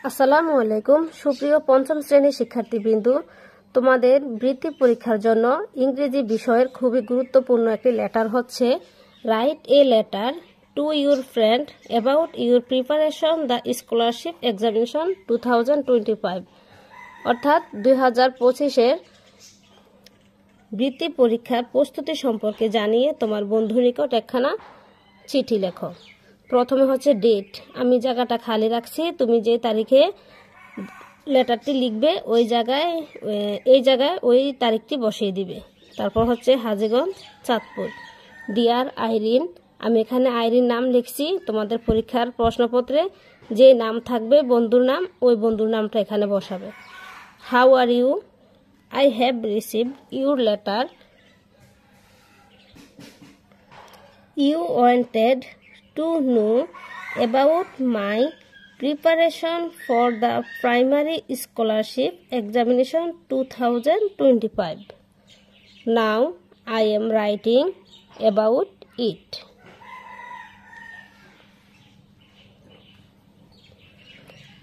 আসসালামু আলাইকুম সুপ্রিয় পঞ্চম শ্রেণীর শিক্ষার্থীবৃন্দু, তোমাদের বৃত্তি পরীক্ষার জন্য ইংরেজি বিষয়ের খুবই গুরুত্বপূর্ণ একটি লেটার হচ্ছে write a letter to your friend about your preparation the scholarship examination 2025, অর্থাৎ 2025-এর বৃত্তি পরীক্ষার প্রস্তুতি সম্পর্কে জানিয়ে তোমার বন্ধুর নিকট একখানা চিঠি লেখো। প্রথমে হচ্ছে ডেট, আমি জায়গাটা খালি রাখছি, তুমি যে তারিখে লেটারটি লিখবে এই জায়গায় ওই তারিখটি বসিয়ে দিবে। তারপর হচ্ছে হাজীগঞ্জ, চাঁদপুর। ডিয়ার আইরিন, আমি এখানে আইরিন নাম লিখছি। তোমাদের পরীক্ষার প্রশ্নপত্রে যে নাম থাকবে বন্ধুর নাম, ওই বন্ধুর নামটা এখানে বসাবে। How are you? I have received your letter. You wanted to know about my preparation for the primary scholarship examination 2025. Now I am writing about it.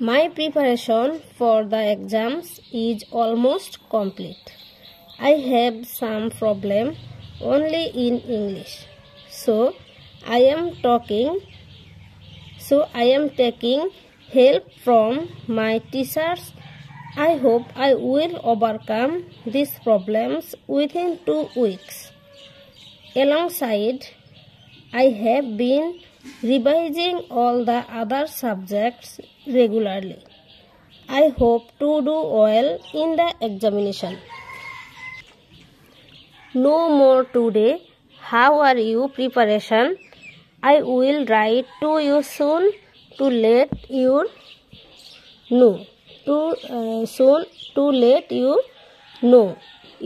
My preparation for the exams is almost complete. I have some problem only in English, so I am taking help from my teachers. I hope I will overcome these problems within 2 weeks. Alongside, I have been revising all the other subjects regularly. I hope to do well in the examination. No more today. How are you preparation? I will write to you soon to let you know. To let you know.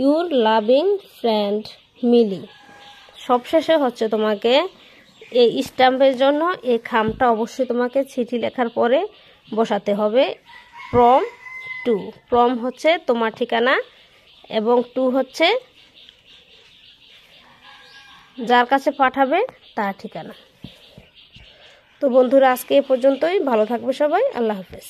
Your loving friend Millie. সবশেষে হচ্ছে তোমাকে এই স্ট্যাম্পের জন্য এই খামটা অবশ্যই তোমাকে চিঠি লেখার পরে বসাতে হবে। ফ্রম টু, ফ্রম হচ্ছে তোমার ঠিকানা এবং টু হচ্ছে যার কাছে পাঠাবে তার ঠিকানা। তো বন্ধুরা, আজকে এ পর্যন্তই। ভালো থাকবে সবাই। আল্লাহ হাফেজ।